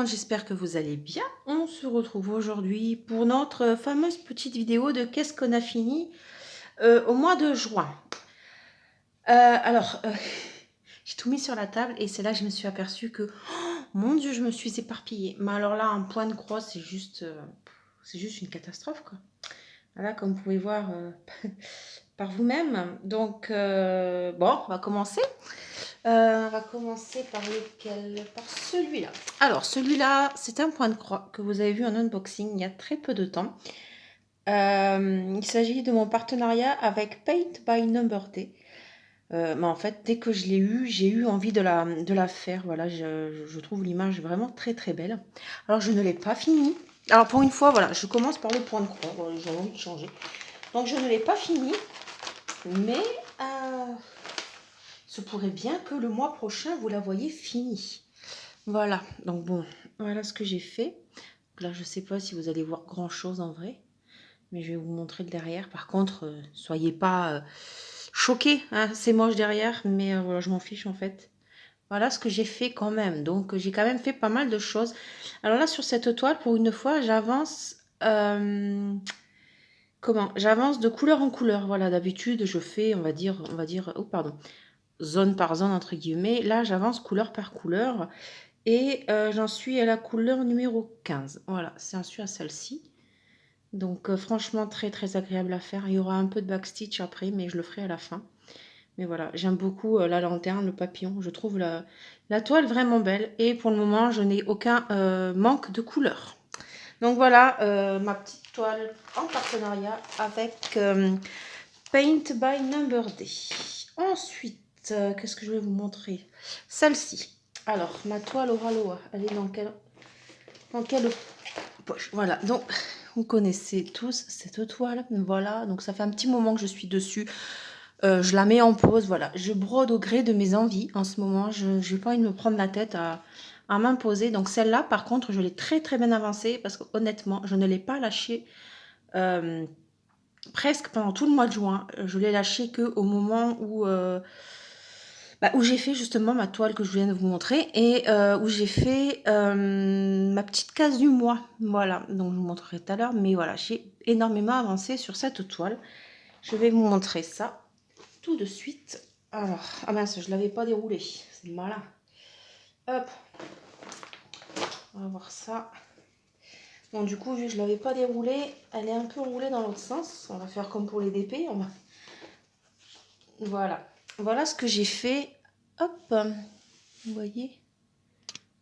monde, j'espère que vous allez bien. On se retrouve aujourd'hui pour notre fameuse petite vidéo de qu'est-ce qu'on a fini au mois de juin. J'ai tout mis sur la table et c'est là que je me suis aperçue que, oh, mon Dieu, je me suis éparpillée. Mais alors là, un point de croix, c'est juste une catastrophe, quoi. Voilà, comme vous pouvez voir par vous-même. Donc, bon, on va commencer. On va commencer par lequel? Par celui-là. Alors, celui-là, c'est un point de croix que vous avez vu en unboxing il y a très peu de temps. Il s'agit de mon partenariat avec Paint by Number Day. Mais en fait, dès que je l'ai eu, j'ai eu envie de la faire. Voilà, je trouve l'image vraiment très très belle. Alors, je ne l'ai pas fini. Alors, pour une fois, voilà, je commence par le point de croix. Voilà, j'ai envie de changer. Donc, je ne l'ai pas fini. Mais se pourrait bien que le mois prochain, vous la voyez finie. Voilà, donc bon, voilà ce que j'ai fait. Donc là, je ne sais pas si vous allez voir grand-chose en vrai, mais je vais vous montrer le derrière. Par contre, soyez pas choqués, hein, c'est moche derrière, mais voilà, je m'en fiche en fait. Voilà ce que j'ai fait quand même. Donc, j'ai quand même fait pas mal de choses. Alors là, sur cette toile, pour une fois, j'avance... J'avance de couleur en couleur. Voilà, d'habitude, je fais, on va dire, oh pardon, zone par zone, entre guillemets. Là, j'avance couleur par couleur. Et j'en suis à la couleur numéro 15. Voilà, j'en suis à celle-ci. Donc, franchement, très, très agréable à faire. Il y aura un peu de backstitch après, mais je le ferai à la fin. Mais voilà, j'aime beaucoup la lanterne, le papillon. Je trouve la toile vraiment belle. Et pour le moment, je n'ai aucun manque de couleur. Donc voilà, ma petite toile en partenariat avec Paint by Number Day. Ensuite, qu'est-ce que je vais vous montrer? Celle-ci. Alors, ma toile Oraloa, elle est dans quelle poche? Voilà, donc vous connaissez tous cette toile. Voilà, donc ça fait un petit moment que je suis dessus. Je la mets en pause, voilà. Je brode au gré de mes envies en ce moment. Je n'ai pas envie de me prendre la tête à m'imposer. Donc celle-là, par contre, je l'ai très très bien avancée parce que honnêtement, je ne l'ai pas lâchée presque pendant tout le mois de juin. Je l'ai lâchée qu'au moment où j'ai fait justement ma toile que je viens de vous montrer et où j'ai fait ma petite case du mois. Voilà, donc je vous montrerai tout à l'heure. Mais voilà, j'ai énormément avancé sur cette toile. Je vais vous montrer ça tout de suite. Alors, ah mince, je ne l'avais pas déroulé. C'est malin. Hop. On va voir ça. Bon, du coup, vu que je ne l'avais pas déroulée, elle est un peu roulée dans l'autre sens. On va faire comme pour les DP. Voilà. Voilà ce que j'ai fait. Hop. Vous voyez?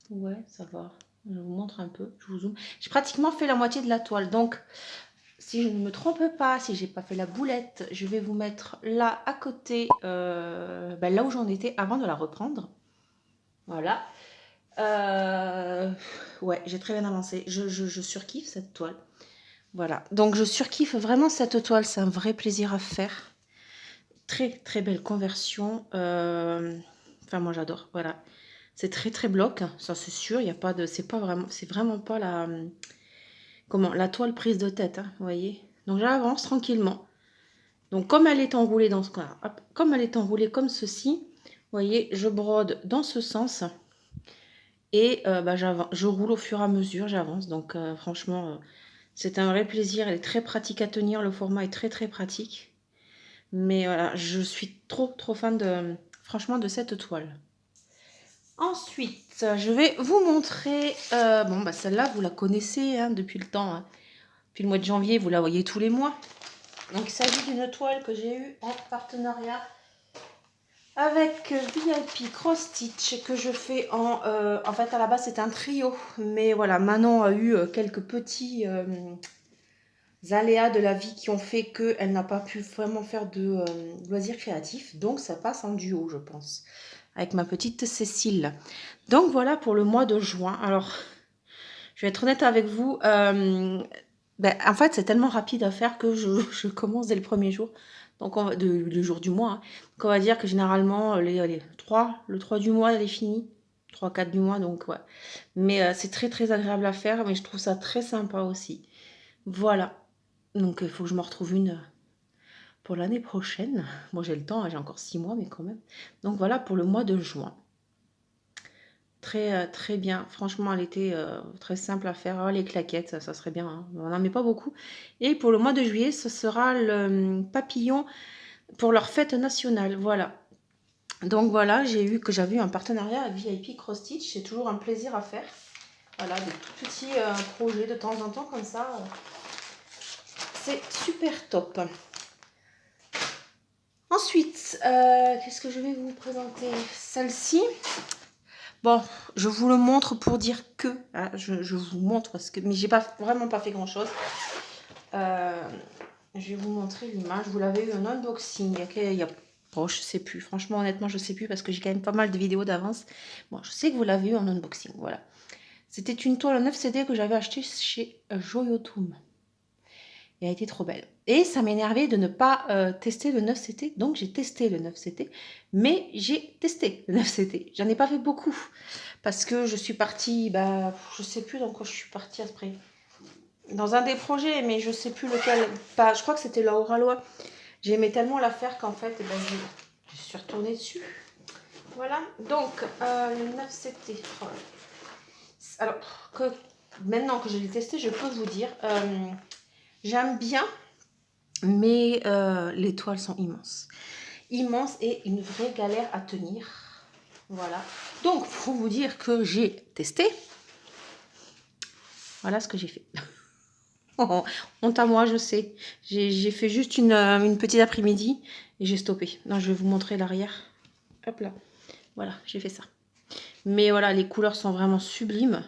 Ouais, ça va. Je vous montre un peu. Je vous zoome. J'ai pratiquement fait la moitié de la toile. Donc, si je ne me trompe pas, si j'ai pas fait la boulette, je vais vous mettre là à côté, là où j'en étais avant de la reprendre. Voilà. Ouais, j'ai très bien avancé. Je surkiffe cette toile. Voilà. Donc, je surkiffe vraiment cette toile. C'est un vrai plaisir à faire. Très, très belle conversion. Enfin, moi, j'adore. Voilà. C'est très, très bloc. Ça, c'est sûr. Il y a pas de... C'est vraiment pas la toile prise de tête. Hein, vous voyez. Donc, j'avance tranquillement. Donc, comme elle est enroulée dans ce cas, comme elle est enroulée comme ceci, vous voyez, je brode dans ce sens. Et je roule au fur et à mesure, j'avance. Donc franchement, c'est un vrai plaisir. Elle est très pratique à tenir. Le format est très très pratique. Mais voilà, je suis trop trop fan franchement de cette toile. Ensuite, je vais vous montrer. Celle-là, vous la connaissez hein, depuis le temps. Hein. Depuis le mois de janvier, vous la voyez tous les mois. Donc il s'agit d'une toile que j'ai eue en partenariat avec VIP Cross Stitch que je fais en fait à la base c'est un trio mais voilà Manon a eu quelques petits aléas de la vie qui ont fait qu'elle n'a pas pu vraiment faire de loisirs créatifs, donc ça passe en duo je pense avec ma petite Cécile. Donc voilà pour le mois de juin. Alors je vais être honnête avec vous, en fait c'est tellement rapide à faire que je commence dès le premier jour. Donc, le jour du mois. Hein. Donc, on va dire que généralement, le 3 du mois, elle est finie. 3-4 du mois, donc ouais. Mais c'est très, très agréable à faire. Mais je trouve ça très sympa aussi. Voilà. Donc, il faut que je me retrouve une pour l'année prochaine. Moi, j'ai le temps, hein, j'ai encore 6 mois, mais quand même. Donc, voilà pour le mois de juin. très bien. Franchement, elle était très simple à faire. Oh, les claquettes, ça serait bien, hein. On n'en met pas beaucoup. Et pour le mois de juillet, ce sera le papillon pour leur fête nationale. Voilà. Donc voilà, j'avais eu un partenariat avec VIP Cross Stitch. C'est toujours un plaisir à faire. Voilà, des tout petits projets de temps en temps comme ça. C'est super top. Ensuite, qu'est-ce que je vais vous présenter? Celle-ci. Bon, je vous le montre pour dire que, hein, je vous montre parce que, mais j'ai vraiment pas fait grand chose. Je vais vous montrer l'image. Vous l'avez eu en unboxing. Bon, je sais plus. Franchement, honnêtement, je sais plus parce que j'ai quand même pas mal de vidéos d'avance. Bon, je sais que vous l'avez eu en unboxing. Voilà. C'était une toile en 9 CD que j'avais achetée chez Joyotum. Elle a été trop belle. Et ça m'énervait de ne pas tester le 9CT. Donc j'ai testé le 9CT. Mais j'ai testé le 9CT. J'en ai pas fait beaucoup. Parce que je suis partie, bah, je sais plus dans quoi je suis partie après. Dans un des projets, mais je sais plus lequel. Pas, je crois que c'était la Oralois. J'aimais tellement la faire qu'en fait, eh ben, je suis retournée dessus. Voilà. Donc, le 9CT. Alors, maintenant que je l'ai testé, je peux vous dire, j'aime bien, mais les toiles sont immenses. Immenses et une vraie galère à tenir. Voilà. Donc, pour vous dire que j'ai testé, voilà ce que j'ai fait. Oh, honte à moi, je sais. J'ai fait juste une petite après-midi et j'ai stoppé. Non, je vais vous montrer l'arrière. Hop là. Voilà, j'ai fait ça. Mais voilà, les couleurs sont vraiment sublimes.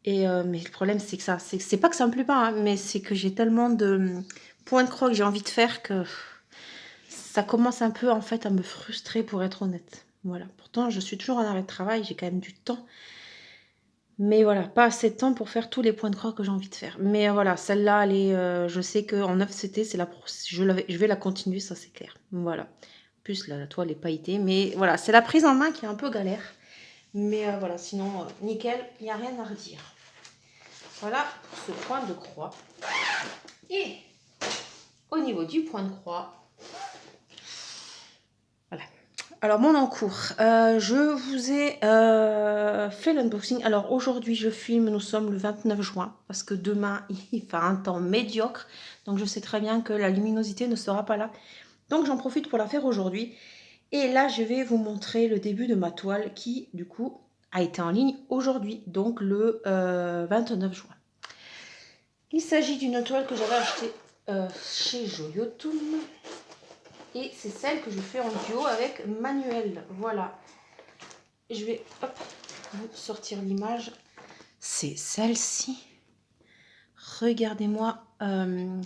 Et mais le problème, c'est que c'est pas que ça me plaît pas, hein, mais c'est que j'ai tellement de points de croix que j'ai envie de faire que ça commence un peu en fait à me frustrer pour être honnête. Voilà. Pourtant, je suis toujours en arrêt de travail, j'ai quand même du temps. Mais voilà, pas assez de temps pour faire tous les points de croix que j'ai envie de faire. Mais voilà, celle-là, elle est, je sais qu'en 9CT, je vais la continuer, ça c'est clair. Voilà. En plus, la toile est pailletée. Mais voilà, c'est la prise en main qui est un peu galère. Mais voilà, sinon, nickel, il n'y a rien à redire. Voilà pour ce point de croix. Et au niveau du point de croix, voilà. Alors, mon encours, je vous ai fait l'unboxing. Alors, aujourd'hui, je filme, nous sommes le 29 juin, parce que demain, il fait un temps médiocre. Donc, je sais très bien que la luminosité ne sera pas là. Donc, j'en profite pour la faire aujourd'hui. Et là, je vais vous montrer le début de ma toile qui, du coup, a été en ligne aujourd'hui, donc le 29 juin. Il s'agit d'une toile que j'avais achetée chez Joyotum. Et c'est celle que je fais en duo avec Manuel. Voilà. Je vais vous sortir l'image. C'est celle-ci. Regardez-moi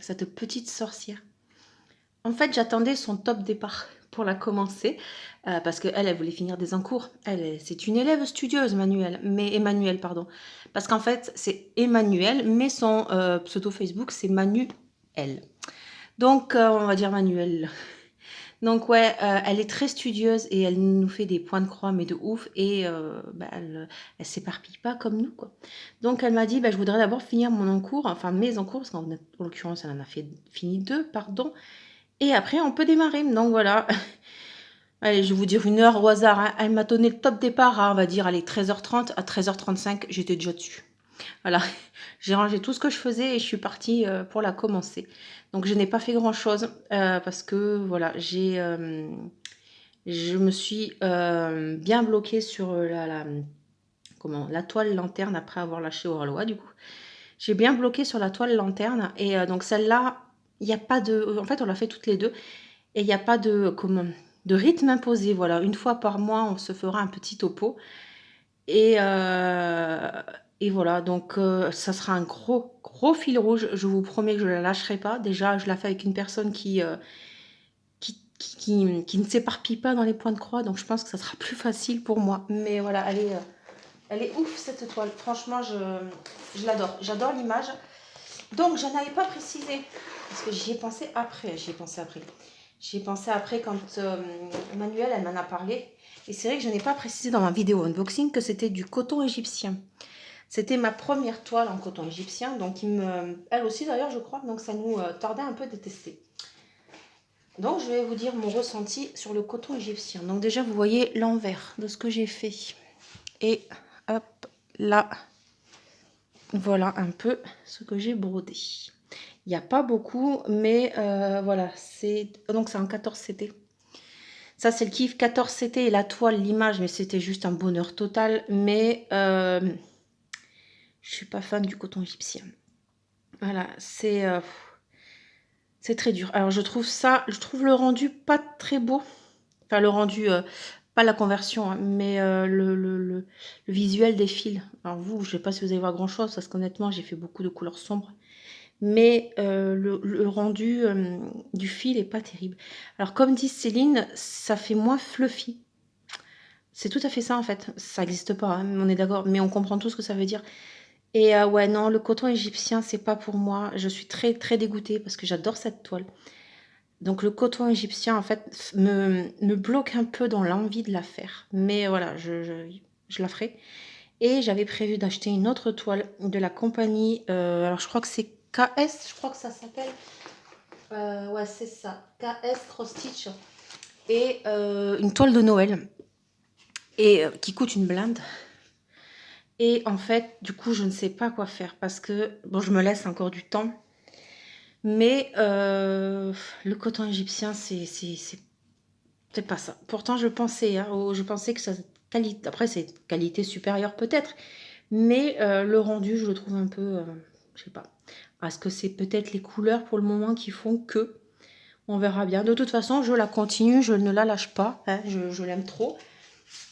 cette petite sorcière. En fait, j'attendais son top départ pour la commencer. Parce qu'elle, elle voulait finir des encours. C'est une élève studieuse, Emmanuel, pardon. Parce qu'en fait, c'est Emmanuel, mais son pseudo Facebook, c'est Manuel. Donc, on va dire Manuel. Donc ouais, elle est très studieuse et elle nous fait des points de croix, mais de ouf. Et bah, elle s'éparpille pas comme nous, quoi. Donc elle m'a dit, bah, je voudrais d'abord finir mon encours, enfin mes encours, parce qu'en l'occurrence, elle en a fini 2, pardon. Et après, on peut démarrer. Donc voilà. Allez, je vais vous dire une heure au hasard, hein. Elle m'a donné le top départ à, on va dire, allez, 13h30. À 13h35, j'étais déjà dessus. Voilà, j'ai rangé tout ce que je faisais et je suis partie pour la commencer. Donc je n'ai pas fait grand chose parce que voilà, je me suis bien bloquée sur la toile lanterne après avoir lâché Oralois du coup. J'ai bien bloqué sur la toile lanterne et donc celle-là, il n'y a pas de... En fait, on l'a fait toutes les deux et il n'y a pas de rythme imposé. Voilà, une fois par mois, on se fera un petit topo. Et voilà, donc ça sera un gros fil rouge. Je vous promets que je ne la lâcherai pas. Déjà, je la fais avec une personne qui ne s'éparpille pas dans les points de croix. Donc je pense que ça sera plus facile pour moi. Mais voilà, elle est ouf cette toile. Franchement, je l'adore. J'adore l'image. Donc, je n'avais pas précisé. Parce que j'y ai pensé après. J'y ai pensé après quand Manuel, elle m'en a parlé. Et c'est vrai que je n'ai pas précisé dans ma vidéo unboxing que c'était du coton égyptien. C'était ma première toile en coton égyptien. Donc, elle aussi d'ailleurs, je crois. Donc, ça nous tardait un peu de tester. Donc, je vais vous dire mon ressenti sur le coton égyptien. Donc, déjà, vous voyez l'envers de ce que j'ai fait. Et hop, là, voilà un peu ce que j'ai brodé. Il n'y a pas beaucoup, mais voilà, donc c'est en 14 CT. Ça, c'est le kiff 14 CT et la toile, l'image, mais c'était juste un bonheur total. Mais je suis pas fan du coton égyptien. Voilà, c'est très dur. Alors, je trouve le rendu pas très beau. Enfin, le rendu, pas la conversion, hein, mais le visuel des fils. Alors vous, je sais pas si vous allez voir grand-chose, parce qu'honnêtement, j'ai fait beaucoup de couleurs sombres. Mais le rendu du fil est pas terrible. Alors, comme dit Céline, ça fait moins fluffy. C'est tout à fait ça, en fait. Ça n'existe pas, hein, on est d'accord, mais on comprend tout ce que ça veut dire. Et ouais, non, le coton égyptien, c'est pas pour moi. Je suis très, très dégoûtée parce que j'adore cette toile. Donc le coton égyptien, en fait, me bloque un peu dans l'envie de la faire. Mais voilà, je la ferai. Et j'avais prévu d'acheter une autre toile de la compagnie. Alors je crois que c'est KS, je crois que ça s'appelle. Ouais, c'est ça. KS Cross Stitch. Et une toile de Noël. Et qui coûte une blinde. Et en fait, du coup, je ne sais pas quoi faire. Parce que, bon, je me laisse encore du temps. Mais le coton égyptien, c'est pas ça. Pourtant, je pensais, hein, je pensais que ça qualité. Après, c'est qualité supérieure peut-être, mais le rendu, je le trouve un peu, je sais pas. Est-ce que c'est peut-être les couleurs pour le moment qui font que on verra bien. De toute façon, je la continue, je ne la lâche pas. Hein, je l'aime trop.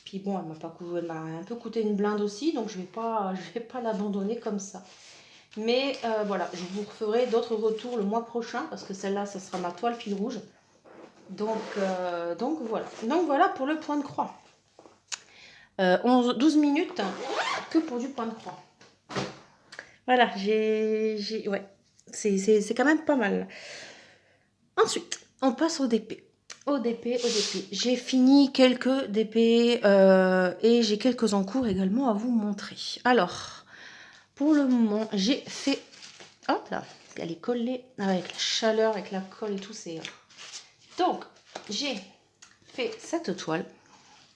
Puis bon, elle m'a un peu coûté une blinde aussi, donc je vais pas l'abandonner comme ça. Mais voilà, je vous referai d'autres retours le mois prochain parce que celle-là, ça sera ma toile fil rouge. Donc voilà. Donc voilà pour le point de croix. 12 minutes que pour du point de croix. Voilà, ouais, c'est quand même pas mal. Ensuite, on passe au DP. Au DP. J'ai fini quelques DP et j'ai quelques en cours également à vous montrer. Alors, pour le moment, j'ai fait... Hop là, elle est collée avec la chaleur, avec la colle et tout. Donc, j'ai fait cette toile.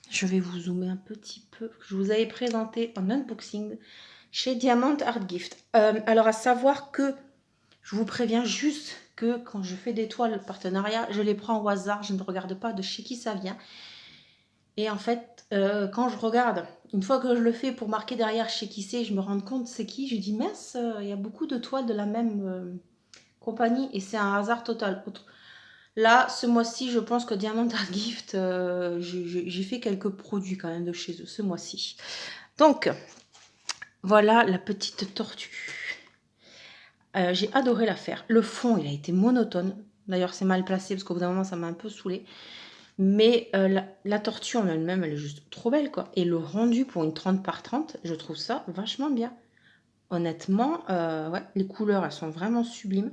Je vais vous zoomer un petit peu. Je vous avais présenté en unboxing chez Diamant Art Gift. Alors, à savoir que je vous préviens juste que quand je fais des toiles partenariat, je les prends au hasard. Je ne regarde pas de chez qui ça vient. Et en fait, quand je regarde, une fois que je le fais pour marquer derrière chez qui c'est, je me rends compte c'est qui. Je dis mince, il y a beaucoup de toiles de la même compagnie et c'est un hasard total. Là, ce mois-ci, je pense que Diamant Art Gift, j'ai fait quelques produits quand même de chez eux ce mois-ci. Donc, voilà la petite tortue. J'ai adoré la faire. Le fond, il a été monotone. D'ailleurs, c'est mal placé parce qu'au bout d'un moment, ça m'a un peu saoulé. Mais la tortue en elle-même, elle est juste trop belle, quoi. Et le rendu pour une 30 par 30, je trouve ça vachement bien. Honnêtement, ouais, les couleurs, elles sont vraiment sublimes.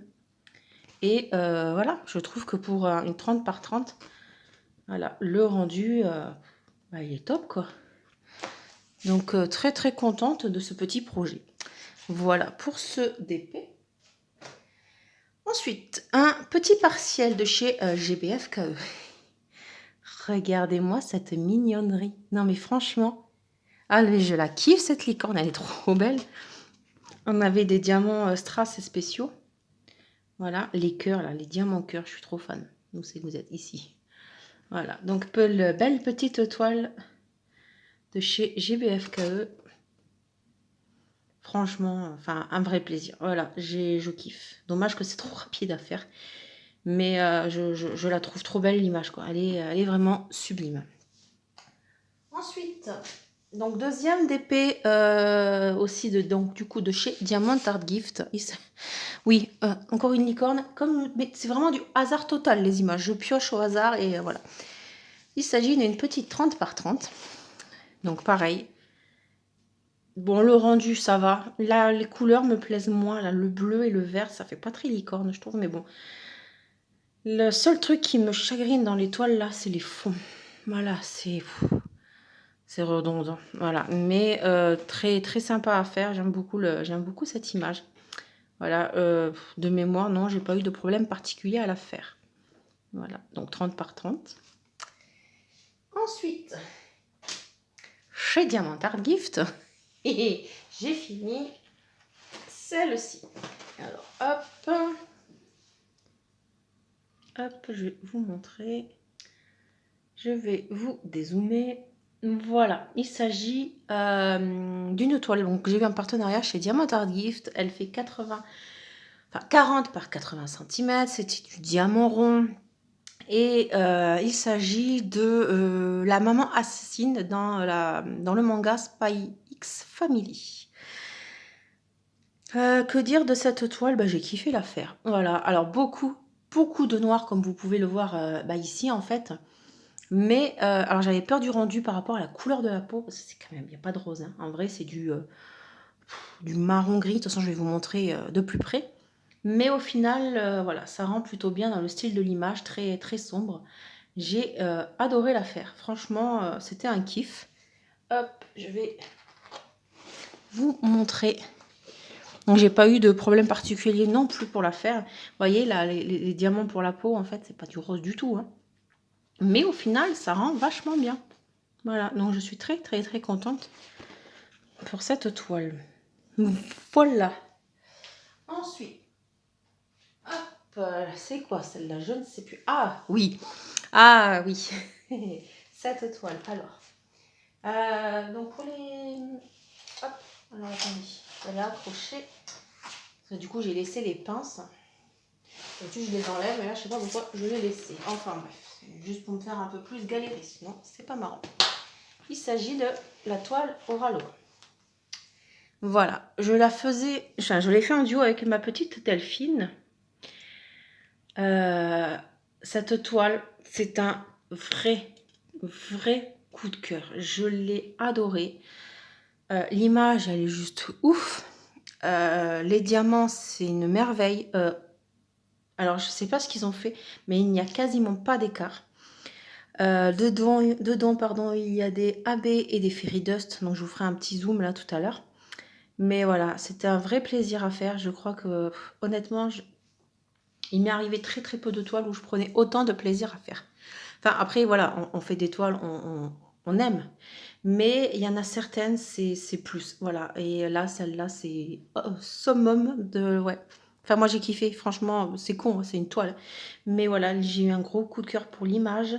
Et voilà, je trouve que pour une 30 par 30, voilà, le rendu, bah, il est top, quoi. Donc, très, très contente de ce petit projet. Voilà pour ce DP. Ensuite, un petit partiel de chez GBFKE. Regardez-moi cette mignonnerie. Non, mais franchement, allez, je la kiffe, cette licorne, elle est trop belle. On avait des diamants strass spéciaux. Voilà, les cœurs, là, les diamants cœurs, je suis trop fan. Où c'est que vous êtes ici? Voilà, donc belle petite toile de chez GBFKE. Franchement, enfin, un vrai plaisir. Voilà, je kiffe. Dommage que c'est trop rapide à faire. Mais je la trouve trop belle, l'image, quoi. Elle est vraiment sublime. Ensuite, donc deuxième DP aussi donc du coup de chez Diamant Art Gift. Oui, encore une licorne. Mais c'est vraiment du hasard total, les images. Je pioche au hasard et voilà. Il s'agit d'une petite 30 par 30. Donc pareil. Bon, le rendu, ça va. Là, les couleurs me plaisent moins. Là, le bleu et le vert, ça fait pas très licorne, je trouve. Mais bon. Le seul truc qui me chagrine dans les toiles, là, c'est les fonds. Voilà, c'est redondant. Voilà. Mais très, très sympa à faire. J'aime beaucoup cette image. Voilà. De mémoire, non, j'ai pas eu de problème particulier à la faire. Voilà. Donc, 30 par 30. Ensuite, chez Diamant Art Gift. Et j'ai fini celle-ci. Alors, hop, je vais vous montrer. Je vais vous dézoomer. Voilà, il s'agit d'une toile. Donc, j'ai eu un partenariat chez Diamant Art Gift. Elle fait 40 par 80 cm. C'est du diamant rond. Et il s'agit de la maman assassine dans le manga Spy X Family. Que dire de cette toile? J'ai kiffé la faire. Voilà, alors beaucoup de noir comme vous pouvez le voir ici en fait. Mais alors j'avais peur du rendu par rapport à la couleur de la peau, parce que c'est quand même, il n'y a pas de rose. Hein. En vrai, c'est du marron gris. De toute façon, je vais vous montrer de plus près. Mais au final, voilà, ça rend plutôt bien dans le style de l'image, très, très sombre. J'ai adoré la faire. Franchement, c'était un kiff. Hop, je vais vous montrer. Donc, j'ai pas eu de problème particulier non plus pour la faire. Vous voyez, là, les diamants pour la peau, en fait, c'est pas du rose du tout. Hein. Mais au final, ça rend vachement bien. Voilà, donc je suis très, très, très contente pour cette toile. Voilà. Ensuite, hop, c'est quoi celle-là? Je ne sais plus. Ah, oui. Ah, oui. Cette toile. Alors, donc pour les... Hop, alors attendez, je vais accrocher. Parce que du coup, j'ai laissé les pinces. D'habitude, je les enlève, mais là, je sais pas pourquoi je les laissais. Enfin bref, juste pour me faire un peu plus galérer, sinon c'est pas marrant. Il s'agit de la toile Oralo. Voilà, je l'ai fait en duo avec ma petite Delphine. Cette toile, c'est un vrai coup de cœur. Je l'ai adorée. L'image, elle est juste ouf. Les diamants, c'est une merveille. Alors, je ne sais pas ce qu'ils ont fait, mais il n'y a quasiment pas d'écart. Dedans, pardon, il y a des AB et des Fairy Dust. Donc, je vous ferai un petit zoom là tout à l'heure. Mais voilà, c'était un vrai plaisir à faire. Je crois que, honnêtement, il m'est arrivé très très peu de toiles où je prenais autant de plaisir à faire. Enfin, après, voilà, on fait des toiles, on aime. Mais il y en a certaines, c'est plus. Voilà. Et là, celle-là, c'est summum de... Ouais. Enfin, moi, j'ai kiffé. Franchement, c'est con, c'est une toile. Mais voilà, j'ai eu un gros coup de cœur pour l'image.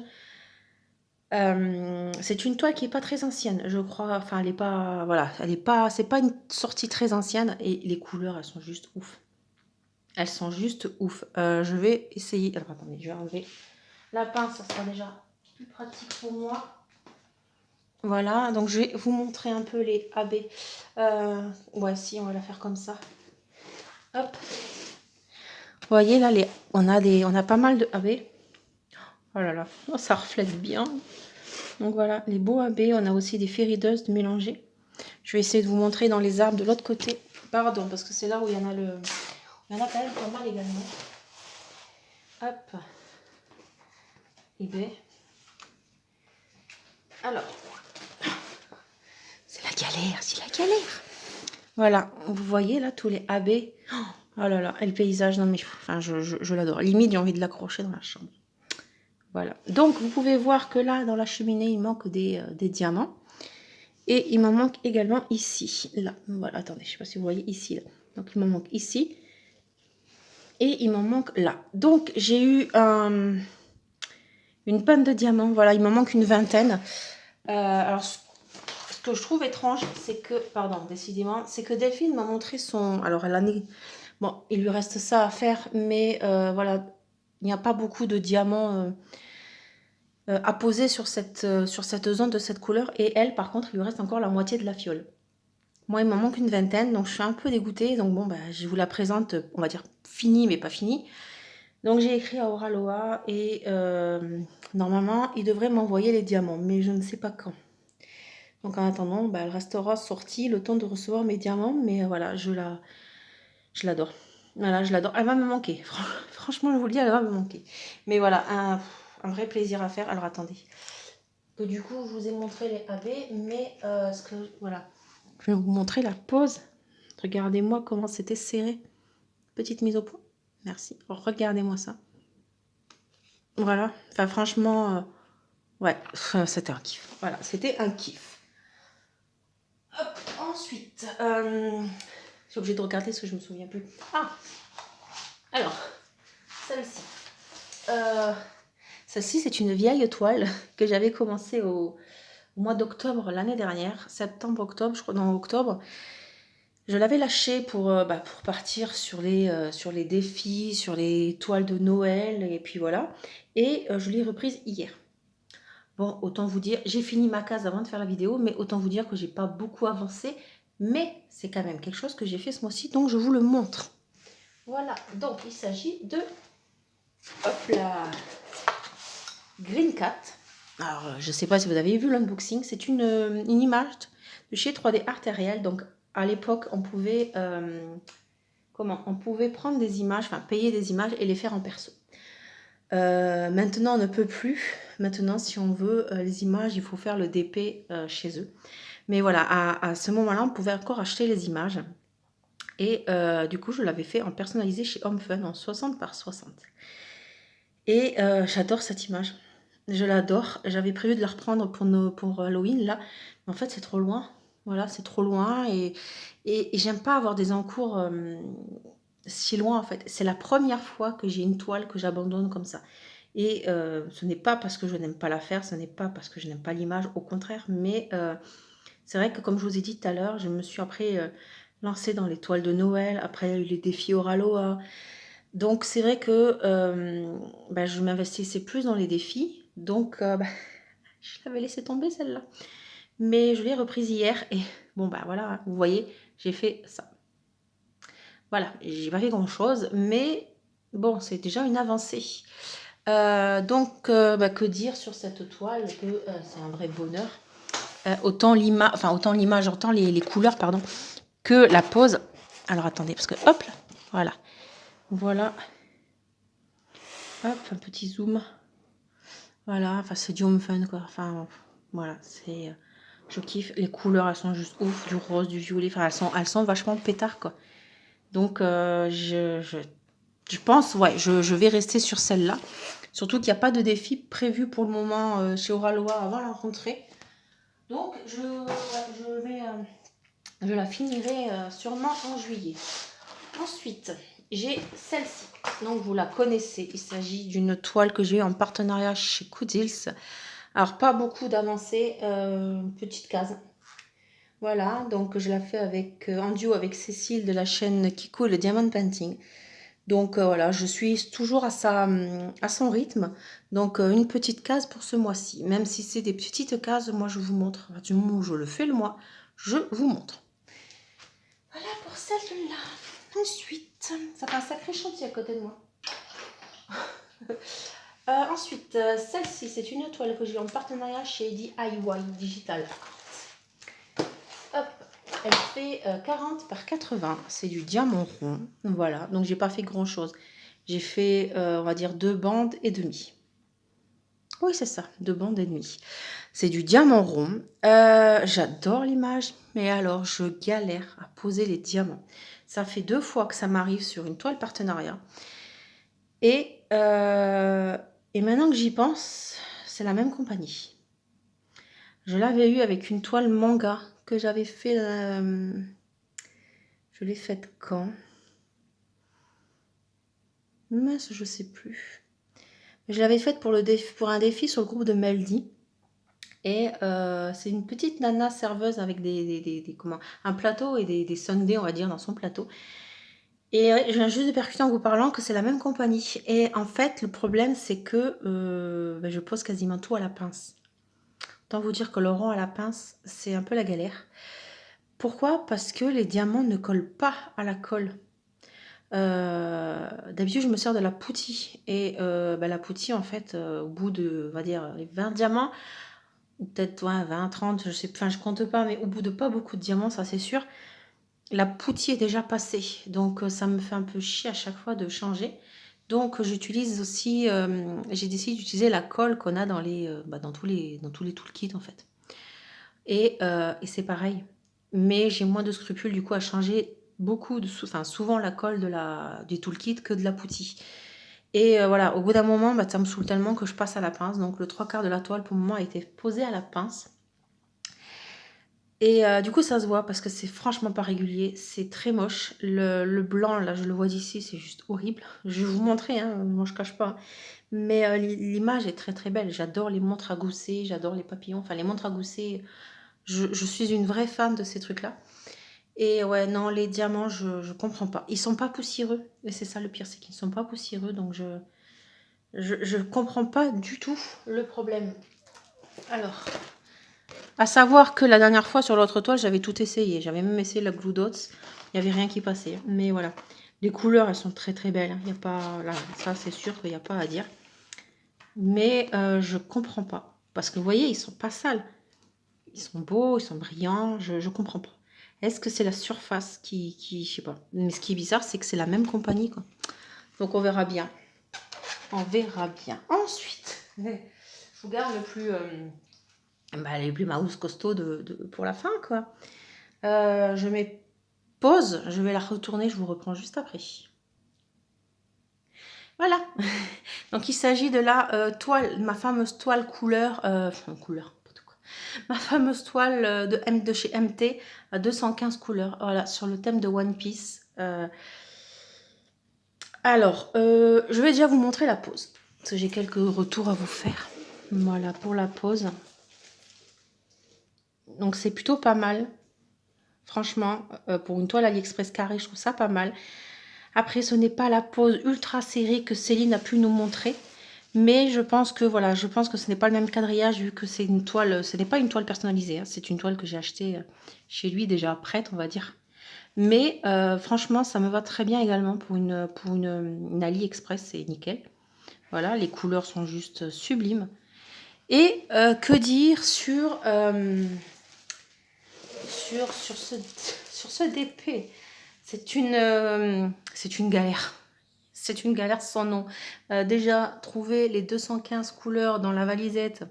C'est une toile qui est pas très ancienne, je crois. Enfin, elle est pas... Voilà, elle est pas... C'est pas une sortie très ancienne. Et les couleurs, elles sont juste ouf. Elles sont juste ouf. Je vais essayer... Alors, attendez, je vais enlever la pince. Ça sera déjà plus pratique pour moi. Voilà, donc je vais vous montrer un peu les AB. Ouais, si, on va la faire comme ça. Hop. Vous voyez, là, on a pas mal de AB. Oh là là, oh, ça reflète bien. Donc voilà, les beaux AB. On a aussi des Fairy Dust mélangés. Je vais essayer de vous montrer dans les arbres de l'autre côté. Pardon, parce que c'est là où il y en a il y en a quand même pas mal également. Hop. eBay. Alors, c'est la galère. Voilà, vous voyez là tous les AB. Oh là là, et le paysage, non mais enfin, je l'adore. Limite, j'ai envie de l'accrocher dans la chambre. Voilà. Donc, vous pouvez voir que là, dans la cheminée, il manque des diamants. Et il m'en manque également ici. Là, voilà, attendez, je ne sais pas si vous voyez ici. Là. Donc, il m'en manque ici. Et il m'en manque là. Donc, j'ai eu une panne de diamants. Voilà, il m'en manque une vingtaine. Alors, ce que je trouve étrange, c'est que, pardon, décidément, c'est que Delphine m'a montré son... Alors, elle a... Bon, il lui reste ça à faire, mais voilà, il n'y a pas beaucoup de diamants à poser sur cette zone de cette couleur. Et elle, par contre, il lui reste encore la moitié de la fiole. Moi, il m'en manque une vingtaine, donc je suis un peu dégoûtée. Donc bon, je vous la présente, on va dire finie, mais pas finie. Donc j'ai écrit à Oraloa et normalement, il devrait m'envoyer les diamants, mais je ne sais pas quand. Donc en attendant, elle restera sortie le temps de recevoir mes diamants, mais voilà, je l'adore. Voilà, je l'adore. Elle va me manquer. Franchement, je vous le dis, elle va me manquer. Mais voilà, un vrai plaisir à faire. Alors attendez. Que du coup, je vous ai montré les AB, mais voilà. Je vais vous montrer la pose. Regardez-moi comment c'était serré. Petite mise au point. Merci. Regardez-moi ça. Voilà. Enfin, franchement, ouais, c'était un kiff. Voilà, c'était un kiff. Hop, ensuite, je suis obligée de regarder parce que je me souviens plus. Ah, alors, celle-ci. Celle-ci, c'est une vieille toile que j'avais commencé au mois d'octobre l'année dernière, septembre-octobre, je crois, non, octobre. Je l'avais lâchée pour partir sur les défis, sur les toiles de Noël, et puis voilà. Et je l'ai reprise hier. Bon, autant vous dire, j'ai fini ma case avant de faire la vidéo, mais autant vous dire que j'ai pas beaucoup avancé, mais c'est quand même quelque chose que j'ai fait ce mois-ci, donc je vous le montre. Voilà, donc il s'agit de, hop là, Green Cat. Alors, je sais pas si vous avez vu l'unboxing, c'est une image de chez 3D Artériel. Donc, à l'époque, on pouvait, on pouvait prendre des images, enfin payer des images et les faire en perso. Maintenant, on ne peut plus. Maintenant, si on veut les images, il faut faire le DP chez eux. Mais voilà, à ce moment-là, on pouvait encore acheter les images. Et du coup, je l'avais fait en personnalisé chez HomeFun en 60 par 60. Et j'adore cette image. Je l'adore. J'avais prévu de la reprendre pour Halloween, là. Mais en fait, c'est trop loin. Voilà, c'est trop loin. Et j'aime pas avoir des encours si loin, en fait. C'est la première fois que j'ai une toile que j'abandonne comme ça. Et ce n'est pas parce que je n'aime pas la faire, ce n'est pas parce que je n'aime pas l'image, au contraire. Mais c'est vrai que, comme je vous ai dit tout à l'heure, je me suis après lancée dans les toiles de Noël. Après, il y a eu les défis Oraloa. Donc, c'est vrai que je m'investissais plus dans les défis. Donc, je l'avais laissé tomber celle-là. Mais je l'ai reprise hier. Et bon, voilà, vous voyez, j'ai fait ça. Voilà, j'ai pas fait grand-chose. Mais bon, c'est déjà une avancée. Donc, que dire sur cette toile que c'est un vrai bonheur. Autant l'image, autant les couleurs, pardon, que la pose. Alors, attendez, parce que, hop, là, voilà. Voilà. Hop, un petit zoom. Voilà, enfin c'est du home fun quoi. Enfin voilà, c'est je kiffe. Les couleurs elles sont juste ouf, du rose, du violet. Enfin elles sont vachement pétard quoi. Donc je pense ouais, je vais rester sur celle-là. Surtout qu'il n'y a pas de défi prévu pour le moment chez Oraloa avant la rentrée. Donc je la finirai sûrement en juillet. Ensuite, j'ai celle-ci. Donc, vous la connaissez. Il s'agit d'une toile que j'ai eue en partenariat chez Coudils. Alors, pas beaucoup d'avancées. Petite case. Voilà. Donc, je la fais en duo avec Cécile de la chaîne Kiko, le Diamond Painting. Donc, voilà. Je suis toujours à son rythme. Donc, une petite case pour ce mois-ci. Même si c'est des petites cases, moi, je vous montre. Du moment où je le fais le mois, je vous montre. Voilà pour celle-là. Ensuite, ça fait un sacré chantier à côté de moi. Ensuite, celle-ci, c'est une toile que j'ai en partenariat chez DIY Digital Art. Hop, elle fait 40 par 80. C'est du diamant rond. Voilà, donc j'ai pas fait grand-chose. J'ai fait, on va dire, 2 bandes et demie. Oui, c'est ça, 2 bandes et demie. C'est du diamant rond. J'adore l'image, mais alors je galère à poser les diamants. Ça fait 2 fois que ça m'arrive sur une toile partenariat. Et maintenant que j'y pense, c'est la même compagnie. Je l'avais eu avec une toile manga que j'avais fait. Je l'ai faite quand? Mince, je sais plus. Je l'avais faite pour un défi sur le groupe de Meldy. Et c'est une petite nana serveuse avec un plateau et des sundaes, on va dire, dans son plateau. Et je viens juste de percuter en vous parlant que c'est la même compagnie. Et en fait, le problème, c'est que je pose quasiment tout à la pince. Autant vous dire que le rond à la pince, c'est un peu la galère. Pourquoi? Parce que les diamants ne collent pas à la colle. D'habitude, je me sers de la poutie. Et la poutie, en fait, au bout de, on va dire, les 20 diamants, ou peut-être 20, 30, je sais, enfin je compte pas, mais au bout de pas beaucoup de diamants, ça c'est sûr, la poutie est déjà passée. Donc ça me fait un peu chier à chaque fois de changer. Donc j'utilise aussi, j'ai décidé d'utiliser la colle qu'on a dans tous les toolkits en fait. Et c'est pareil. Mais j'ai moins de scrupules du coup à changer souvent la colle du toolkit que de la poutie. Et voilà, au bout d'un moment, ça me saoule tellement que je passe à la pince. Donc le 3/4 de la toile pour le moment a été posé à la pince. Et du coup, ça se voit parce que c'est franchement pas régulier. C'est très moche. Le blanc, là, je le vois d'ici, c'est juste horrible. Je vais vous montrer, hein, moi je cache pas. Mais l'image est très très belle. J'adore les montres à gousset, j'adore les papillons. Enfin, les montres à gousset, je suis une vraie fan de ces trucs-là. Et ouais, non, les diamants, je comprends pas. Ils sont pas poussiéreux. Et c'est ça le pire, c'est qu'ils ne sont pas poussiéreux. Donc je comprends pas du tout le problème. Alors, à savoir que la dernière fois sur l'autre toile, j'avais tout essayé. J'avais même essayé la Glue Dots. Il n'y avait rien qui passait. Mais voilà. Les couleurs, elles sont très très belles, hein. Il y a pas, là, ça c'est sûr qu'il n'y a pas à dire. Mais je comprends pas. Parce que vous voyez, ils sont pas sales. Ils sont beaux, ils sont brillants. Je comprends pas. Est-ce que c'est la surface je sais pas. Mais ce qui est bizarre, c'est que c'est la même compagnie, quoi. Donc on verra bien. On verra bien. Ensuite, je vous garde le plus, les plus mouse costauds pour la fin, quoi. Je mets pause. Je vais la retourner. Je vous reprends juste après. Voilà. Donc il s'agit de la toile, ma fameuse toile couleur, ma fameuse toile de chez MT à 215 couleurs. Voilà, sur le thème de One Piece. Alors, je vais déjà vous montrer la pose. Parce que j'ai quelques retours à vous faire. Voilà, pour la pose. Donc c'est plutôt pas mal. Franchement, pour une toile AliExpress carrée, je trouve ça pas mal. Après, ce n'est pas la pose ultra serrée que Céline a pu nous montrer. Mais je pense que voilà, je pense que ce n'est pas le même quadrillage vu que c'est une toile, ce n'est pas une toile personnalisée, hein, c'est une toile que j'ai achetée chez lui déjà prête, on va dire. Mais franchement, ça me va très bien également pour une AliExpress, c'est nickel. Voilà, les couleurs sont juste sublimes. Et que dire sur ce DP? C'est une galère. C'est une galère sans nom. Déjà, trouver les 215 couleurs dans la valisette,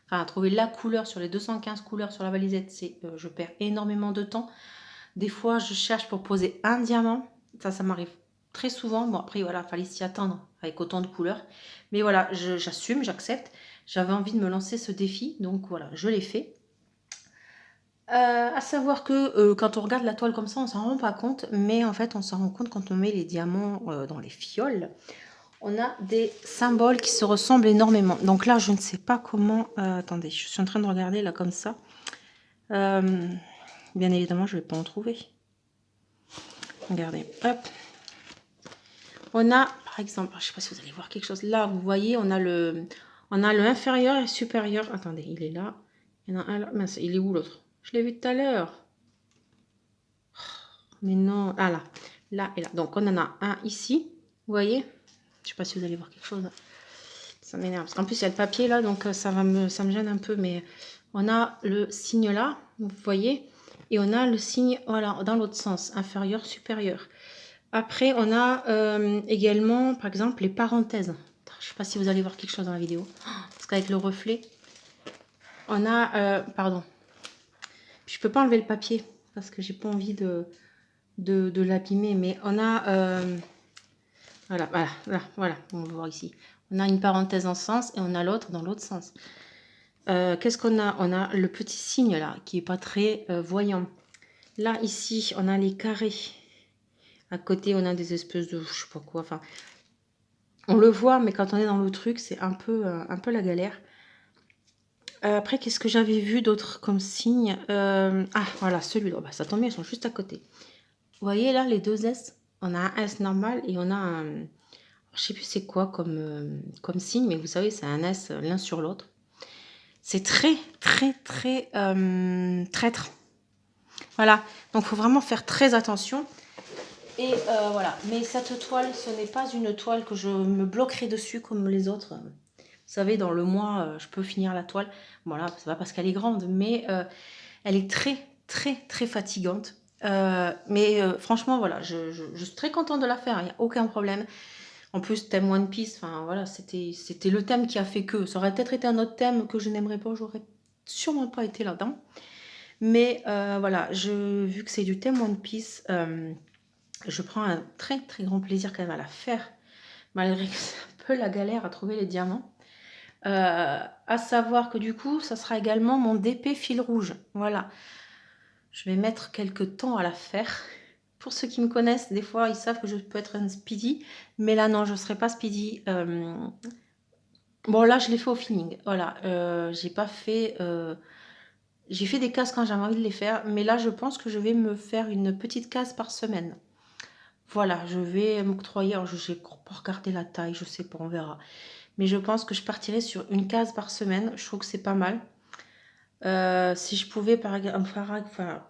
enfin, trouver la couleur sur les 215 couleurs sur la valisette, je perds énormément de temps. Des fois, je cherche pour poser un diamant. Ça m'arrive très souvent. Bon, après, voilà, il fallait s'y attendre avec autant de couleurs. Mais voilà, j'assume, j'accepte. J'avais envie de me lancer ce défi, donc voilà, je l'ai fait. À savoir que quand on regarde la toile comme ça, on s'en rend pas compte, mais en fait, on s'en rend compte quand on met les diamants dans les fioles. On a des symboles qui se ressemblent énormément. Donc là, je ne sais pas comment... attendez, je suis en train de regarder là comme ça. Bien évidemment, je ne vais pas en trouver. Regardez, hop. On a, par exemple, je ne sais pas si vous allez voir quelque chose. Là, vous voyez, on a le inférieur et supérieur. Attendez, il est là. Il y en a un là. Mince, il est où l'autre? Je l'ai vu tout à l'heure. Mais non, ah là, là et là. Donc on en a un ici, vous voyez. Je sais pas si vous allez voir quelque chose. Ça m'énerve parce qu'en plus il y a le papier là, donc ça me gêne un peu. Mais on a le signe là, vous voyez, et on a le signe voilà dans l'autre sens, inférieur, supérieur. Après on a également par exemple les parenthèses. Je sais pas si vous allez voir quelque chose dans la vidéo, parce qu'avec le reflet, on a pardon. Puis je peux pas enlever le papier parce que j'ai pas envie de l'abîmer, mais on a voilà, on va voir ici. On a une parenthèse en sens et on a l'autre dans l'autre sens. Qu'est-ce qu'on a? On a le petit signe là qui est pas très voyant. Là ici, on a les carrés. À côté, on a des espèces de je sais pas quoi. Enfin, on le voit, mais quand on est dans le truc, c'est un peu la galère. Après, qu'est-ce que j'avais vu d'autre comme signe? Ah, voilà, celui-là. Bah, ça tombe bien, ils sont juste à côté. Vous voyez là, les deux S? On a un S normal et on a un... Je sais plus c'est quoi comme signe, mais vous savez, c'est un S l'un sur l'autre. C'est très, très, très traître. Voilà, donc il faut vraiment faire très attention. Et voilà, mais cette toile, ce n'est pas une toile que je me bloquerai dessus comme les autres. Vous savez, dans le mois, je peux finir la toile. Voilà, c'est pas parce qu'elle est grande, mais elle est très, très, très fatigante. Mais franchement, voilà, je suis très contente de la faire, il n'y a aucun problème. En plus, thème One Piece, enfin voilà, c'était le thème qui a fait que. Ça aurait peut-être été un autre thème que je n'aimerais pas, j'aurais sûrement pas été là-dedans. Mais voilà, vu que c'est du thème One Piece, je prends un très très grand plaisir quand même à la faire, malgré que c'est un peu la galère à trouver les diamants. À savoir que du coup, ça sera également mon DP fil rouge. Voilà. Je vais mettre quelques temps à la faire. Pour ceux qui me connaissent, des fois, ils savent que je peux être un speedy. Mais là, non, je ne serai pas speedy. Bon, là, je l'ai fait au feeling. Voilà. J'ai pas fait... j'ai fait des cases quand j'avais envie de les faire. Mais là, je pense que je vais me faire une petite case par semaine. Voilà, je vais m'octroyer... Alors, je n'ai pas regardé la taille, je sais pas, on verra. Mais je pense que je partirai sur une case par semaine. Je trouve que c'est pas mal. Si je pouvais, par exemple... Enfin,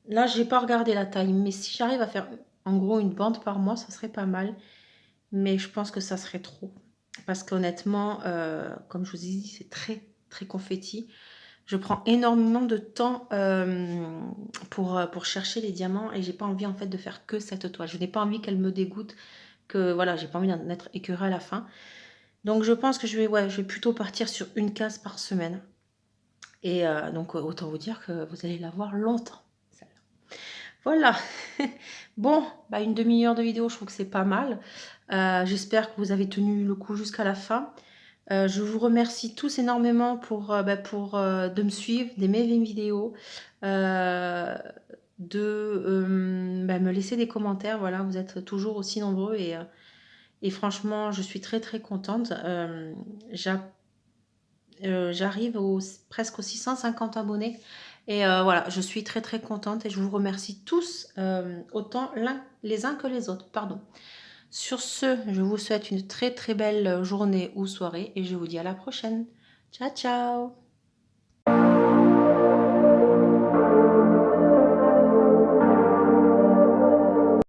là, j'ai pas regardé la taille. Mais si j'arrive à faire, en gros, une bande par mois, ça serait pas mal. Mais je pense que ça serait trop. Parce qu'honnêtement, comme je vous ai dit, c'est très, très confetti. Je prends énormément de temps pour chercher les diamants et j'ai pas envie en fait de faire que cette toile. Je n'ai pas envie qu'elle me dégoûte, que voilà, j'ai pas envie d'en être écœurée à la fin. Donc je pense que je vais plutôt partir sur une case par semaine. Et donc autant vous dire que vous allez la voir longtemps. Voilà. Bon, bah une demi-heure de vidéo, je trouve que c'est pas mal. J'espère que vous avez tenu le coup jusqu'à la fin. Je vous remercie tous énormément de me suivre, d'aimer mes vidéos, de me laisser des commentaires. Voilà, vous êtes toujours aussi nombreux et franchement, je suis très très contente. J'arrive presque aux 650 abonnés. Et voilà, je suis très très contente et je vous remercie tous autant les uns que les autres. Pardon. Sur ce, je vous souhaite une très très belle journée ou soirée et je vous dis à la prochaine. Ciao ciao!